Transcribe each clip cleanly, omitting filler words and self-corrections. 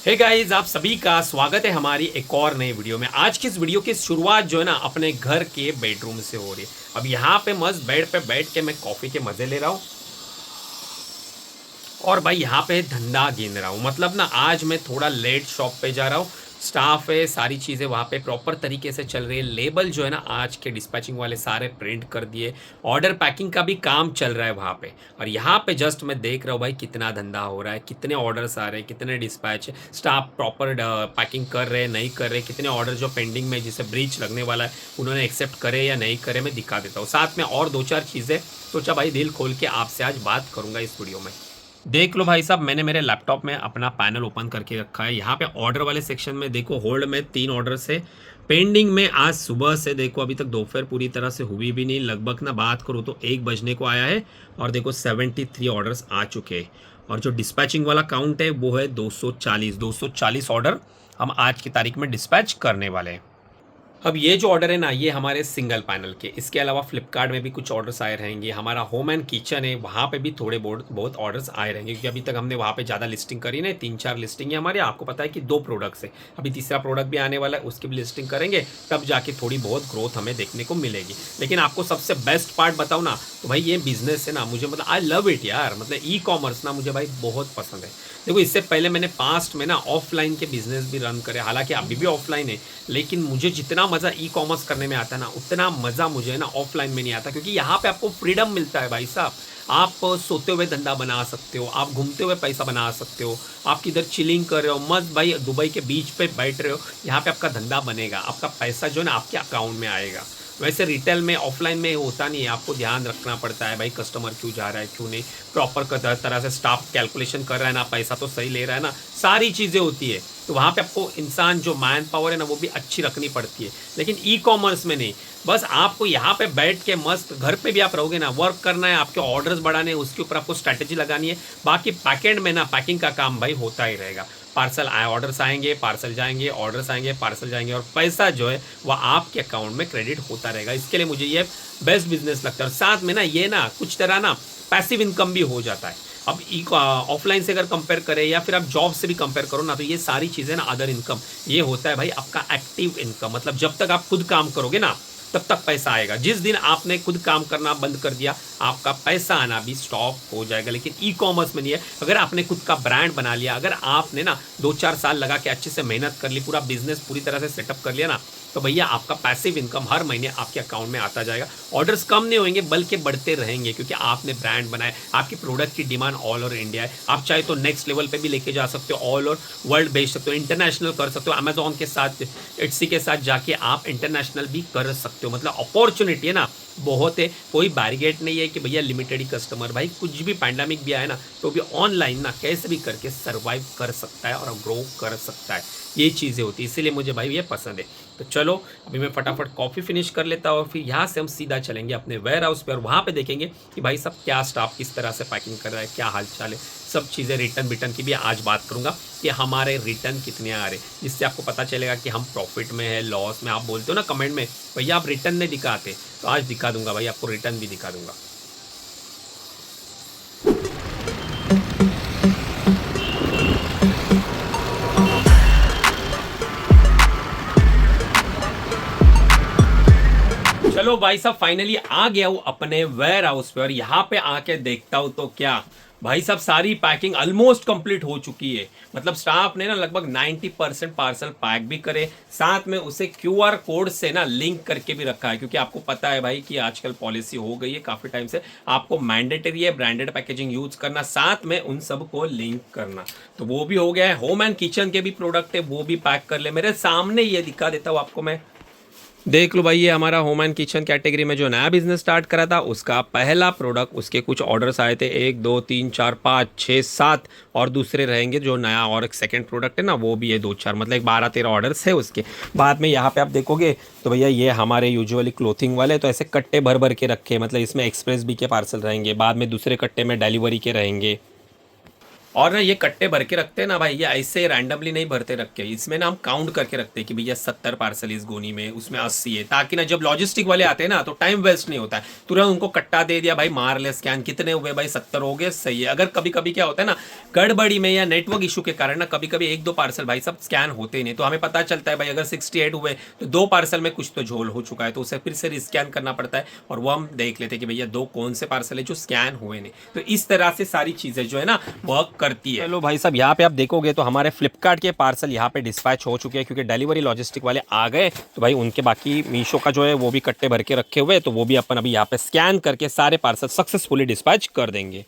Hey guys, आप सभी का स्वागत है हमारी एक और नई वीडियो में। आज की इस वीडियो की शुरुआत जो है ना अपने घर के बेडरूम से हो रही है। अब यहाँ पे मस्त बेड पे बैठ के मैं कॉफ़ी के मज़े ले रहा हूँ और भाई यहाँ पे धंधा गिन रहा हूँ। मतलब ना आज मैं थोड़ा लेट शॉप पे जा रहा हूँ। स्टाफ है, सारी चीज़ें वहाँ पे प्रॉपर तरीके से चल रही है। लेबल जो है ना आज के डिस्पैचिंग वाले सारे प्रिंट कर दिए। ऑर्डर पैकिंग का भी काम चल रहा है वहाँ पे। और यहाँ पे जस्ट मैं देख रहा हूँ भाई कितना धंधा हो रहा है, कितने ऑर्डर्स आ रहे हैं, कितने डिस्पैच, स्टाफ प्रॉपर पैकिंग कर रहे हैं नहीं कर रहे, कितने ऑर्डर जो पेंडिंग में जिसे ब्रीच लगने वाला है उन्होंने एक्सेप्ट करे या नहीं करे, मैं दिखा देता हूँ। साथ में और दो चार चीज़ें सोचा भाई दिल खोल के आपसे आज बात करूँगा इस वीडियो में। देख लो भाई साहब, मैंने मेरे लैपटॉप में अपना पैनल ओपन करके रखा है। यहाँ पे ऑर्डर वाले सेक्शन में देखो, होल्ड में 3 ऑर्डर से पेंडिंग में आज सुबह से देखो अभी तक दोपहर पूरी तरह से हुई भी नहीं। लगभग ना बात करूँ तो 1 बजने को आया है और देखो 73 ऑर्डर्स आ चुके हैं। और जो डिस्पैचिंग वाला काउंट है वो है 240 ऑर्डर हम आज की तारीख में डिस्पैच करने वाले हैं। अब ये जो ऑर्डर है ना ये हमारे सिंगल पैनल के, इसके अलावा फ्लिपकार्ट में भी कुछ ऑर्डर्स आए रहेंगे। हमारा होम एंड किचन है, वहाँ पे भी थोड़े बहुत ऑर्डर्स आए रहेंगे क्योंकि अभी तक हमने वहाँ पे ज़्यादा लिस्टिंग करी नहीं। 3-4 लिस्टिंग है हमारे। आपको पता है कि 2 प्रोडक्ट्स है, अभी तीसरा प्रोडक्ट भी आने वाला है, उसकी भी लिस्टिंग करेंगे, तब जाके थोड़ी बहुत ग्रोथ हमें देखने को मिलेगी। लेकिन आपको सबसे बेस्ट पार्ट बताऊँ ना तो भाई ये बिजनेस है ना, मुझे मतलब आई लव इट यार। मतलब ई कॉमर्स ना मुझे भाई बहुत पसंद है। देखो इससे पहले मैंने पास्ट में ना ऑफलाइन के बिजनेस भी रन करे, हालांकि अभी भी ऑफलाइन है, लेकिन मुझे जितना मज़ा ई कॉमर्स करने में आता है ना उतना मज़ा मुझे ना ऑफलाइन में नहीं आता। क्योंकि यहाँ पे आपको फ्रीडम मिलता है भाई साहब। आप सोते हुए धंधा बना सकते हो, आप घूमते हुए पैसा बना सकते हो, आप किधर चिलिंग कर रहे हो मस्त भाई दुबई के बीच पे बैठ रहे हो, यहाँ पे आपका धंधा बनेगा, आपका पैसा जो है ना आपके अकाउंट में आएगा। वैसे रिटेल में ऑफलाइन में होता नहीं है, आपको ध्यान रखना पड़ता है भाई कस्टमर क्यों जा रहा है क्यों नहीं, प्रॉपर तरह से स्टाफ कैलकुलेशन कर रहा है ना, पैसा तो सही ले रहा है ना, सारी चीज़ें होती है। तो वहाँ पे आपको इंसान जो मैन पावर है ना वो भी अच्छी रखनी पड़ती है। लेकिन ई कॉमर्स में नहीं, बस आपको यहाँ पे बैठ के मस्त घर पे भी आप रहोगे ना, वर्क करना है, आपके ऑर्डर्स बढ़ाने हैं, उसके ऊपर आपको स्ट्रैटेजी लगानी है। बाकी पैकेट में ना पैकिंग का काम भाई होता ही रहेगा। पार्सल आए, ऑर्डर्स आएंगे, पार्सल जाएंगे, ऑर्डर्स आएंगे, पार्सल जाएंगे, और पैसा जो है वह आपके अकाउंट में क्रेडिट होता रहेगा। इसके लिए मुझे ये बेस्ट बिजनेस लगता है। और साथ में ना ये ना कुछ तरह ना पैसिव इनकम भी हो जाता है। अब ऑफलाइन से अगर कंपेयर करें या फिर आप जॉब से भी कंपेयर करो ना तो ये सारी चीज़ें ना अदर इनकम, ये होता है भाई आपका एक्टिव इनकम। मतलब जब तक आप खुद काम करोगे ना तब तक पैसा आएगा। जिस दिन आपने खुद काम करना बंद कर दिया आपका पैसा आना भी स्टॉप हो जाएगा। लेकिन ई कॉमर्स में नहीं है। अगर आपने खुद का ब्रांड बना लिया, अगर आपने ना 2-4 साल लगा के अच्छे से मेहनत कर ली, पूरा बिजनेस पूरी तरह से सेटअप कर लिया ना, तो भैया आपका पैसिव इनकम हर महीने आपके अकाउंट में आता जाएगा। ऑर्डर्स कम नहीं होंगे बल्कि बढ़ते रहेंगे क्योंकि आपने ब्रांड बनाया, आपकी प्रोडक्ट की डिमांड ऑल ओवर इंडिया है। आप चाहे तो नेक्स्ट लेवल पे भी लेके जा सकते हो, ऑल ओवर वर्ल्ड भेज सकते हो, इंटरनेशनल कर सकते हो। अमेजोन के साथ, इट्सी के साथ जाके आप इंटरनेशनल भी कर सकते हो। मतलब अपॉर्चुनिटी है ना बहुत है, कोई बैरिगेट नहीं है कि भैया लिमिटेड ही कस्टमर। भाई कुछ भी पैंडेमिक भी आया ना तो भी ऑनलाइन ना कैसे भी करके सर्वाइव कर सकता है और ग्रो कर सकता है। ये चीज़ें होती है, इसीलिए मुझे भाई ये पसंद है। तो चलो अभी मैं फटाफट कॉफ़ी फिनिश कर लेता हूँ, फिर यहाँ से हम सीधा चलेंगे अपने वेयर हाउस पे और वहाँ पे देखेंगे कि भाई सब क्या स्टाफ किस तरह से पैकिंग कर रहा है, क्या हाल चाल है, सब चीज़ें। रिटर्न की भी आज बात करूँगा कि हमारे रिटर्न कितने आ रहे, जिससे आपको पता चलेगा कि हम प्रॉफिट में है लॉस में। आप बोलते हो ना कमेंट में भैया आप रिटर्न नहीं दिखाते, तो आज दिखा दूंगा भाई, आपको रिटर्न भी दिखा दूंगा। चलो भाई साहब फाइनली आ गया हूँ अपने वेयर हाउस पे और यहाँ पे आके देखता हूँ तो क्या भाई साहब सारी पैकिंग ऑलमोस्ट कंप्लीट हो चुकी है। मतलब स्टाफ ने ना लगभग 90% पार्सल पैक भी करे, साथ में उसे क्यूआर कोड से ना लिंक करके भी रखा है। क्योंकि आपको पता है भाई कि आजकल पॉलिसी हो गई है काफ़ी टाइम से, आपको मैंडेटरी है ब्रांडेड पैकेजिंग यूज करना, साथ में उन सब को लिंक करना। तो वो भी हो गया है। होम एंड किचन के भी प्रोडक्ट है वो भी पैक कर ले। मेरे सामने ये दिखा देता हूँ आपको मैं, देख लो भाई ये हमारा होम एंड किचन कैटेगरी में जो नया बिजनेस स्टार्ट करा था उसका पहला प्रोडक्ट, उसके कुछ ऑर्डर्स आए थे 1 2 3 4 5 6 7 और दूसरे रहेंगे जो नया और एक सेकंड प्रोडक्ट है ना वो भी है 2-4, मतलब एक 12-13 ऑर्डर्स है उसके बाद में। यहाँ पे आप देखोगे तो भैया ये हमारे यूजुअली क्लोथिंग वाले तो ऐसे कट्टे भर भर के रखे, मतलब इसमें एक्सप्रेस भी के पार्सल रहेंगे, बाद में दूसरे कट्टे में डिलीवरी के रहेंगे। और ना ये कट्टे भर के रखते हैं ना भाई, ये ऐसे रैंडमली नहीं भरते रख के, इसमें ना हम काउंट करके रखते हैं कि भैया 70 पार्सल इस गोनी में, उसमें 80 है, ताकि ना जब लॉजिस्टिक वाले आते हैं ना तो टाइम वेस्ट नहीं होता है, तुरंत उनको कट्टा दे दिया भाई, मार ले स्कैन, कितने हुए भाई 70 हो गए, सही है। अगर कभी कभी क्या होता है ना गड़बड़ी में या नेटवर्क इशू के कारण ना कभी कभी 1-2 पार्सल भाई सब स्कैन होते ही नहीं, तो हमें पता चलता है भाई अगर 68 हुए तो 2 पार्सल में कुछ तो झोल हो चुका है, तो उसे फिर से रिस्कैन करना पड़ता है और वो हम देख लेते हैं कि भैया 2 कौन से पार्सल है जो स्कैन हुए नहीं। तो इस तरह से सारी चीज़ें जो है ना वर्क करती है। चलो भाई साहब, यहाँ पे आप देखोगे तो हमारे फ्लिपकार्ट के पार्सल यहाँ पे डिस्पैच हो चुके हैं, क्योंकि डिलीवरी लॉजिस्टिक वाले आ गए, तो भाई उनके बाकी मीशो का जो है वो भी कट्टे भर के रखे हुए, तो वो भी अपन अभी यहाँ पे स्कैन करके सारे पार्सल सक्सेसफुली डिस्पैच कर देंगे।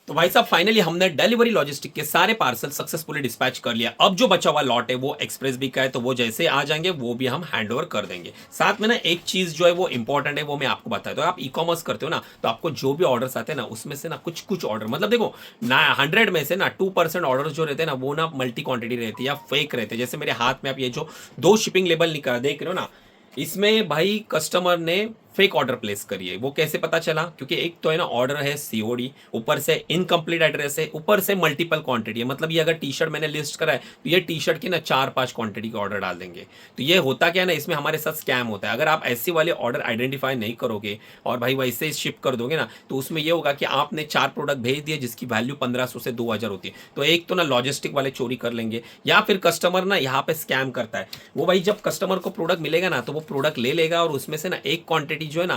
तो भाई साहब फाइनली हमने डिलीवरी लॉजिस्टिक के सारे पार्सल सक्सेसफुली डिस्पैच कर लिया। अब जो बचा हुआ लॉट है वो एक्सप्रेस बी का है, तो वो जैसे आ जाएंगे वो भी हम हैंड ओवर कर देंगे। साथ में ना एक चीज जो है वो इंपॉर्टेंट है, वो मैं आपको बताया, तो आप ई कॉमर्स करते हो ना, तो आपको जो भी ऑर्डर्स आते हैं ना उसमें से ना कुछ कुछ ऑर्डर, मतलब देखो ना 100 में से ना 2% ऑर्डर जो रहते हैं ना वो ना मल्टी क्वांटिटी रहती है या फेक रहते हैं। जैसे मेरे हाथ में आप ये जो 2 शिपिंग लेबल निकाल देख रहे हो ना, इसमें भाई कस्टमर ने फेक ऑर्डर प्लेस करिए। वो कैसे पता चला? क्योंकि एक तो है ना ऑर्डर है सीओडी, ऊपर से इनकम्प्लीट एड्रेस है, ऊपर से मल्टीपल क्वांटिटी है, मतलब ये अगर टी शर्ट मैंने लिस्ट करा है तो ये टी शर्ट की ना 4-5 क्वांटिटी का ऑर्डर डाल देंगे। तो ये होता क्या है ना, इसमें हमारे साथ स्कैम होता है। अगर आप ऐसे वाले ऑर्डर आइडेंटिफाई नहीं करोगे और भाई वैसे शिप कर दोगे ना, तो उसमें ये होगा कि आपने 4 प्रोडक्ट भेज दिए जिसकी वैल्यू 1500 से 2000 होती है। तो एक तो ना लॉजिस्टिक वाले चोरी कर लेंगे, या फिर कस्टमर ना यहाँ पे स्कैम करता है। वो भाई जब कस्टमर को प्रोडक्ट मिलेगा ना तो वो प्रोडक्ट ले लेगा और उसमें से ना एक क्वांटिटी जो है ना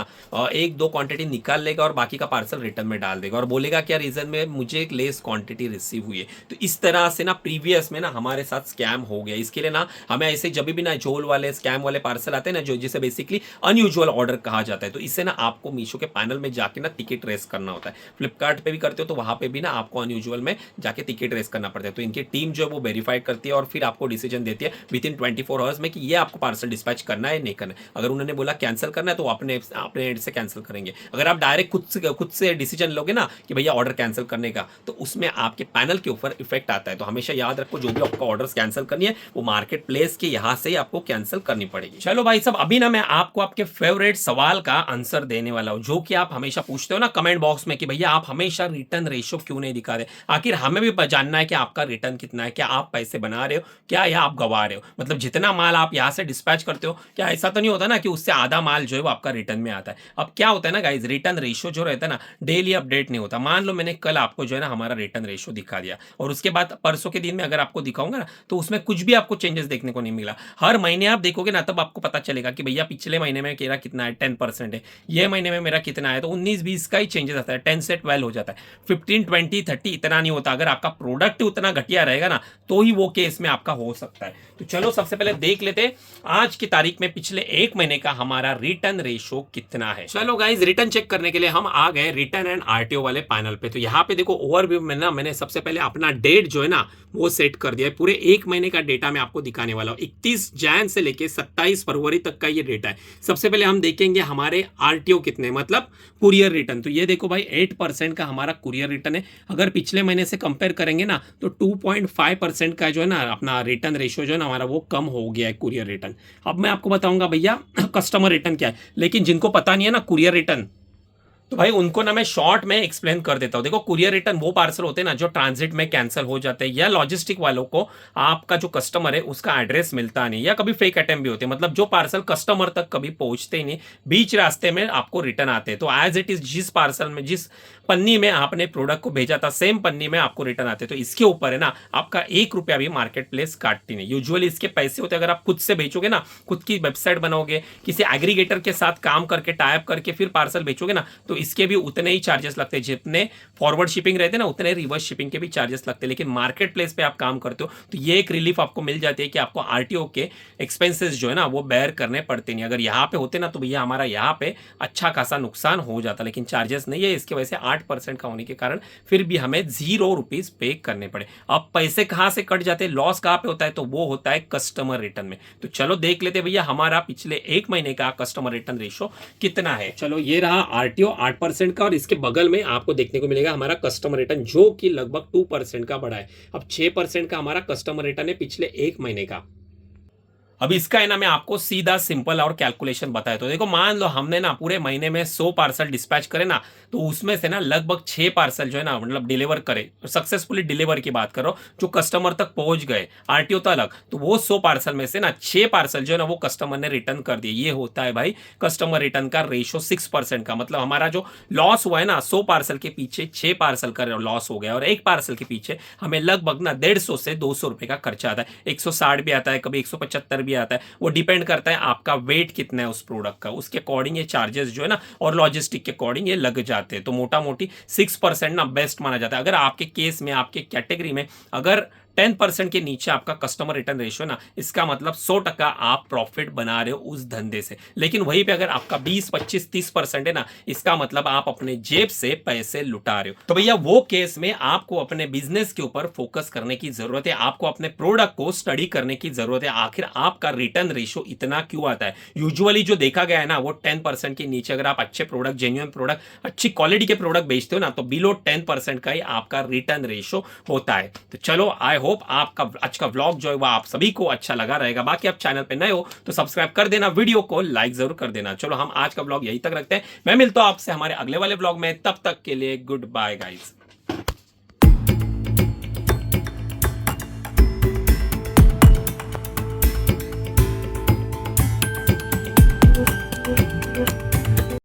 1-2 क्वांटिटी निकाल लेगा और बाकी का पार्सल रिटर्न में डाल देगा और बोलेगा क्या रीजन में मुझे एक लेस क्वांटिटी रिसीव हुई है। तो इस तरह से ना प्रीवियस में ना हमारे साथ स्कैम हो गया। इसके लिए ना हमें ऐसे जब भी ना झोल वाले स्कैम वाले पार्सल आते हैं ना, जो जिसे बेसिकली अनयूजुअल ऑर्डर कहा जाता है, तो इससे ना आपको मीशो के पैनल में जाके ना टिकट रेस करना होता है। फ्लिपकार्ट पे भी करते हो तो वहां पे भी ना आपको अनयूजुअल में जाके टिकट रेस करना पड़ता है। तो इनकी टीम जो है वो वेरीफाई करती है और फिर आपको डिसीजन देती है विद इन 24 आवर्स में कि ये आपको पार्सल डिस्पैच करना है नहीं करना है। अगर उन्होंने बोला कैंसिल करना है तो अपने अपने एंड से कैंसिल करेंगे। अगर आप डायरेक्ट खुद से डिसीजन लोगे ना कि भैया ऑर्डर कैंसिल करने का, तो उसमें आपके पैनल के ऊपर इफेक्ट आता है। तो हमेशा याद रखो जो भी आपको ऑर्डर्स कैंसिल करनी है वो मार्केट प्लेस के यहां से ही आपको कैंसिल करनी पड़ेगी। चलो भाई साहब, अभी ना मैं आपको आपके फेवरेट सवाल का आंसर देने वाला हूं, जो कि आप हमेशा पूछते हो ना कमेंट बॉक्स में कि भैया आप हमेशा रिटर्न रेशियो क्यों नहीं दिखा रहे। आखिर हमें भी जानना है कि आपका रिटर्न कितना है, क्या आप पैसे बना रहे हो क्या, या आप गवा रहे हो। मतलब जितना माल आप यहां से डिस्पैच करते हो, क्या ऐसा तो नहीं होता ना कि उससे आधा माल जो है वो आपका रिटर्न में आता है। अब क्या होता है ना गाइज, रिटर्न रेशियो जो रहता है ना डेली अपडेट नहीं होता। मान लो मैंने कल आपको जो है ना हमारा रिटर्न रेशियो दिखा दिया और उसके बाद परसों के दिन में अगर आपको दिखाऊंगा ना तो उसमें कुछ भी आपको चेंजेस देखने को नहीं मिला। हर महीने आप देखोगे ना तब आपको पता चलेगा कि भैया पिछले महीने में मेरा कितना है, 10% है, ये महीने में मेरा कितना है, तो 19-20 का ही चेंजेस आता है, 10 से 12 हो जाता है, 15, 20, 30 इतना नहीं होता। अगर आपका प्रोडक्ट उतना घटिया रहेगा ना तो ही वो केस में आपका हो सकता है। तो चलो सबसे पहले देख लेते हैं आज की तारीख में पिछले एक महीने का हमारा रिटर्न रेशियो कितना है। चलो गाइज, रिटर्न चेक करने के लिए हम आ गए रिटर्न एंड आरटीओ वाले पैनल पे। तो यहाँ पे देखो ओवरव्यू में ना मैंने सबसे पहले अपना डेट जो है ना वो सेट कर दिया है। पूरे एक महीने का डेटा मैं आपको दिखाने वाला हूँ। 31 जैन से लेके 27 फरवरी तक का ये डेटा है। सबसे पहले हम देखेंगे हमारे आरटीओ कितने, मतलब कुरियर रिटर्न। तो ये देखो भाई 8% का हमारा कुरियर रिटर्न है। अगर पिछले महीने से कंपेयर करेंगे ना तो 2.5% का जो है ना अपना रिटर्न रेशियो जो है ना हमारा वो कम हो गया है कुरियर रिटर्न। अब मैं आपको बताऊंगा भैया कस्टमर रिटर्न क्या है, लेकिन जिनको पता नहीं है ना कुरियर रिटर्न, तो भाई उनको ना मैं शॉर्ट में एक्सप्लेन कर देता हूं। देखो कुरियर रिटर्न वो पार्सल होते हैं ना जो ट्रांजिट में कैंसिल हो जाते हैं, या लॉजिस्टिक वालों को आपका जो कस्टमर है उसका एड्रेस मिलता नहीं, या कभी फेक अटेम्प्ट भी होते हैं, मतलब जो पार्सल कस्टमर तक कभी पहुंचते ही नहीं, बीच रास्ते में आपको रिटर्न आते हैं। तो एज इट इज जिस पार्सल में जिस पन्नी में आपने प्रोडक्ट को भेजा था सेम पन्नी में आपको रिटर्न आते। तो इसके ऊपर है ना आपका 1 रुपया भी मार्केट प्लेस काटती नहीं। यूजुअली इसके पैसे होते हैं अगर आप खुद से बेचोगे ना, खुद की वेबसाइट बनाओगे, किसी एग्रीगेटर के साथ काम करके टाइप करके फिर पार्सल बेचोगे ना, तो इसके भी उतने ही चार्जेस लगते हैं। जितने फॉरवर्ड शिपिंग रहते हैं ना उतने रिवर्स शिपिंग के भी चार्जेस लगते हैं। लेकिन मार्केट प्लेस पे आप काम करते हो तो ये एक रिलीफ आपको मिल जाती है कि आपको आरटीओ के एक्सपेंसेस जो है ना वो बेयर करने पड़ते नहीं। अगर यहाँ पे होते ना तो भैया हमारा यहाँ पे अच्छा खासा नुकसान हो जाता, लेकिन चार्जेस नहीं है। इसकी वजह से 8% का होने के कारण फिर भी हमें 0 रुपीज पे करने पड़े। अब पैसे कहां से कट जाते हैं, लॉस कहां पे होता है, तो वो होता है कस्टमर रिटर्न में। तो चलो देख लेते भैया हमारा पिछले एक महीने का कस्टमर रिटर्न रेशियो कितना है। चलो ये रहा आरटीओ 8% का, और इसके बगल में आपको देखने को मिलेगा हमारा कस्टमर रिटर्न जो कि लगभग 2% का बढ़ा है। अब 6% का हमारा कस्टमर रिटर्न है पिछले एक महीने का। अब इसका है ना मैं आपको सीधा सिंपल और कैलकुलेशन बताया तो देखो मान लो हमने ना पूरे महीने में 100 पार्सल डिस्पैच करे ना, तो उसमें से ना लगभग 6 पार्सल जो है ना मतलब डिलीवर करे, सक्सेसफुली डिलीवर की बात करो, जो कस्टमर तक पहुंच गए, आरटीओ तो अलग, तो वो 100 पार्सल में से ना 6 पार्सल जो है ना वो कस्टमर ने रिटर्न कर दिए। ये होता है भाई कस्टमर रिटर्न का रेशो 6% का। मतलब हमारा जो लॉस हुआ है ना 100 पार्सल के पीछे 6 पार्सल का लॉस हो गया, और एक पार्सल के पीछे हमें लगभग ना 150 से 200 रुपए का खर्चा आता है। 160 भी आता है, कभी 175 भी आता है, वो डिपेंड करता है आपका वेट कितना है उस प्रोडक्ट का, उसके अकॉर्डिंग ये चार्जेस जो है ना और लॉजिस्टिक के अकॉर्डिंग ये लग जाते हैं। तो मोटा मोटी 6% ना बेस्ट माना जाता है। अगर आपके केस में आपके कैटेगरी में अगर 10% के नीचे आपका कस्टमर रिटर्न रेशियो ना, इसका मतलब 100% आप प्रॉफिट बना रहे हो उस धंधे से। लेकिन वहीं पे अगर आपका 20, 25, 30% है ना, इसका मतलब आप अपने जेब से पैसे लुटा रहे हो। तो भैया वो केस में आपको अपने बिजनेस के ऊपर फोकस करने की जरूरत है, आपको अपने प्रोडक्ट को स्टडी करने की जरूरत है, आखिर आपका रिटर्न रेशियो इतना क्यों आता है। यूजुअली जो देखा गया है ना वो 10% के नीचे अगर आप अच्छे प्रोडक्ट, जेन्युइन प्रोडक्ट, अच्छी क्वालिटी के प्रोडक्ट बेचते हो ना, तो बिलो 10% का ही आपका रिटर्न रेशियो होता है। तो चलो आई होप आपका आज का व्लॉग जो है वो आप सभी को अच्छा लगा रहेगा। बाकी आप चैनल पे नए हो तो सब्सक्राइब कर देना, वीडियो को लाइक जरूर कर देना। चलो हम आज का व्लॉग यहीं तक रखते हैं, मैं मिलता हूं आपसे हमारे अगले वाले व्लॉग में, तब तक के लिए गुड बाय गाइस।